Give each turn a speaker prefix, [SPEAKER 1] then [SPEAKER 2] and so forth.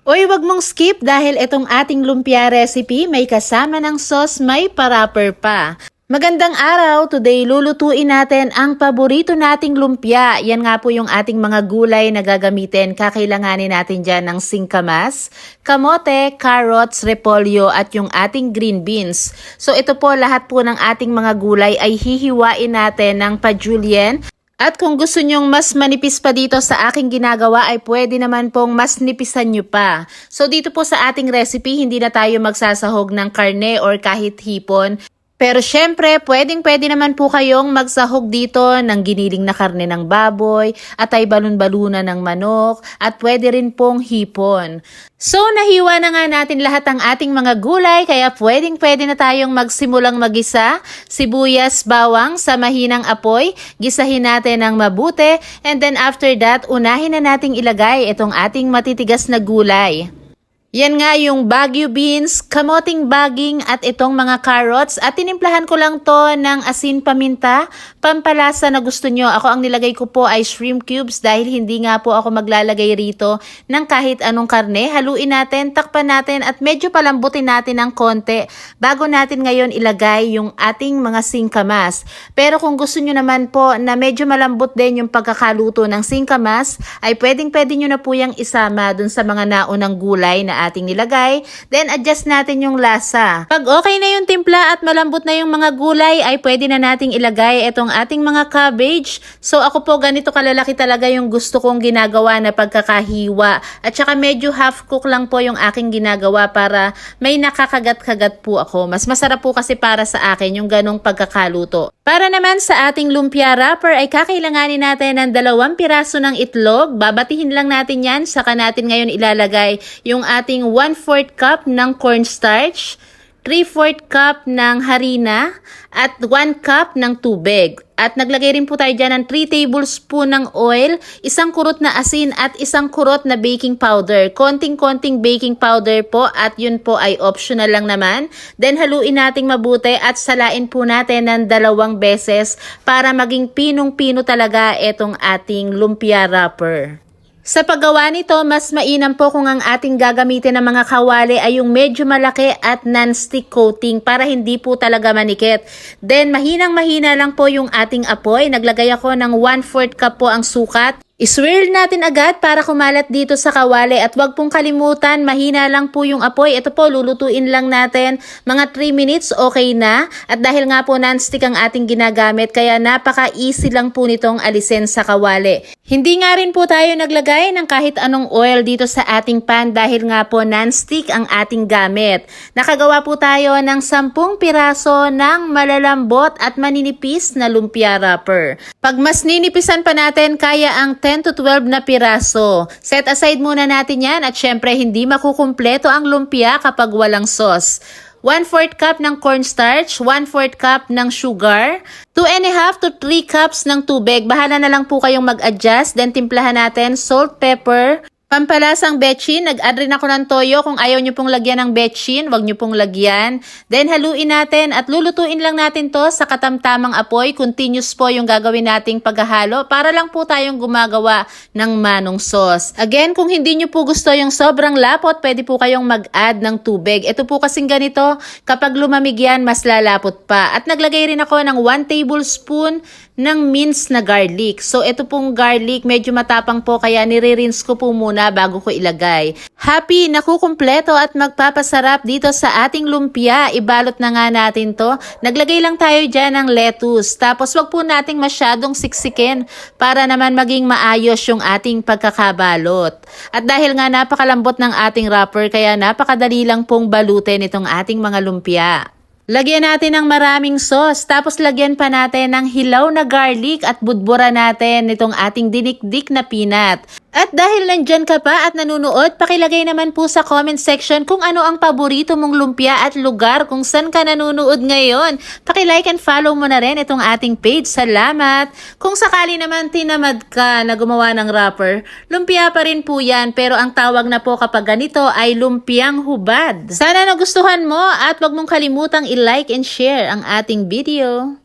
[SPEAKER 1] Uy, wag mong skip dahil itong ating lumpia recipe may kasama ng sauce, may pa-wrapper pa. Magandang araw! Today lulutuin natin ang paborito nating lumpia. Yan nga po yung ating mga gulay na gagamitin. Kakailanganin natin dyan ng singkamas, kamote, carrots, repolyo at yung ating green beans. So ito po lahat po ng ating mga gulay ay hihiwain natin ng pa-julienne. At kung gusto nyong mas manipis pa dito sa aking ginagawa ay pwede naman pong mas nipisan nyo pa. So dito po sa ating recipe, hindi na tayo magsasahog ng karne or kahit hipon. Pero syempre, pwede naman po kayong magsahog dito ng giniling na karne ng baboy, at ay balon-balunan ng manok, at pwede rin pong hipon. So, nahiwa na nga natin lahat ang ating mga gulay, kaya pwede na tayong magsimulang magisa. Sibuyas, bawang sa mahinang apoy, gisahin natin ng mabuti, and then after that, unahin na nating ilagay itong ating matitigas na gulay. Yan nga yung Baguio beans, kamoting baging at itong mga carrots at tinimplahan ko lang to ng asin paminta, pampalasa na gusto nyo. Ako ang nilagay ko po ay shrimp cubes dahil hindi nga po ako maglalagay rito ng kahit anong karne. Haluin natin, takpan natin at medyo palambutin natin ng konti bago natin ngayon ilagay yung ating mga singkamas. Pero kung gusto nyo naman po na medyo malambot din yung pagkakaluto ng singkamas, ay pwede nyo na po yung isama dun sa mga naunang gulay na ating nilagay, then adjust natin yung lasa. Pag okay na yung timpla at malambot na yung mga gulay, ay pwede na nating ilagay itong ating mga cabbage. So ako po ganito kalalaki talaga yung gusto kong ginagawa na pagkakahiwa. At saka medyo half cook lang po yung aking ginagawa para may nakakagat-kagat po ako. Mas masarap po kasi para sa akin yung ganong pagkakaluto. Para naman sa ating lumpia wrapper ay kakailanganin natin ng 2 piraso ng itlog. Babatihin lang natin yan, saka natin ngayon ilalagay yung ating 1/4 cup ng cornstarch, 3/4 cup ng harina, at 1 cup ng tubig. At naglagay rin po tayo dyan ng 3 tablespoon ng oil, 1 kurot na asin at 1 kurot na baking powder. Konting-konting baking powder po at yun po ay optional lang naman. Then haluin nating mabuti at salain po natin ng 2 beses para maging pinong-pino talaga itong ating lumpia wrapper. Sa paggawa nito, mas mainam po kung ang ating gagamitin ng mga kawali ay yung medyo malaki at non-stick coating para hindi po talaga manikit. Then mahinang-mahina lang po yung ating apoy. Naglagay ako ng 1/4 cup po ang sukat. I-swirl natin agad para kumalat dito sa kawali at wag pong kalimutan, mahina lang po yung apoy. Ito po, lulutuin lang natin mga 3 minutes, okay na. At dahil nga po non-stick ang ating ginagamit, kaya napaka-easy lang po nitong alisin sa kawali. Hindi nga rin po tayo naglagay ng kahit anong oil dito sa ating pan dahil nga po non-stick ang ating gamit. Nakagawa po tayo ng 10 piraso ng malalambot at maninipis na lumpia wrapper. Pag mas ninipisan pa natin, kaya ang 10 to 12 na piraso. Set aside muna natin yan at syempre hindi makukumpleto ang lumpia kapag walang sauce. 1/4 cup ng cornstarch, 1/4 cup ng sugar, 2.5 to 3 cups ng tubig. Bahala na lang po kayong mag-adjust. Then timplahan natin salt, pepper, pampalasang betchin. Nag-add rin ako ng toyo. Kung ayaw nyo pong lagyan ng betchin, wag nyo pong lagyan. Then haluin natin at lulutuin lang natin to sa katamtamang apoy. Continuous po yung gagawin nating paghahalo para lang po tayong gumagawa ng manong sauce. Again, kung hindi nyo po gusto yung sobrang lapot, pwede po kayong mag-add ng tubig. Ito po kasing ganito, kapag lumamig yan, mas lalapot pa. At naglagay rin ako ng 1 tablespoon ng minced na garlic. So ito pong garlic, medyo matapang po kaya nire-rinse ko po muna bago ko ilagay. Happy, nakukumpleto at magpapasarap dito sa ating lumpia. Ibalot na nga natin to. Naglagay lang tayo dyan ng lettuce. Tapos wag po nating masyadong siksikin para naman maging maayos yung ating pagkakabalot. At dahil nga napakalambot ng ating wrapper, kaya napakadali lang pong balutin itong ating mga lumpia. Lagyan natin ng maraming sauce, tapos lagyan pa natin ng hilaw na garlic at budbura natin itong ating dinikdik na peanut. At dahil nandyan ka pa at nanunood, pakilagay naman po sa comment section kung ano ang paborito mong lumpia at lugar kung saan ka nanunood ngayon. Pakilike and follow mo na rin itong ating page. Salamat! Kung sakali naman tinamad ka na gumawa ng wrapper, lumpia pa rin po yan, pero ang tawag na po kapag ganito ay lumpiang hubad. Sana nagustuhan mo at wag mong kalimutang i-like and share ang ating video.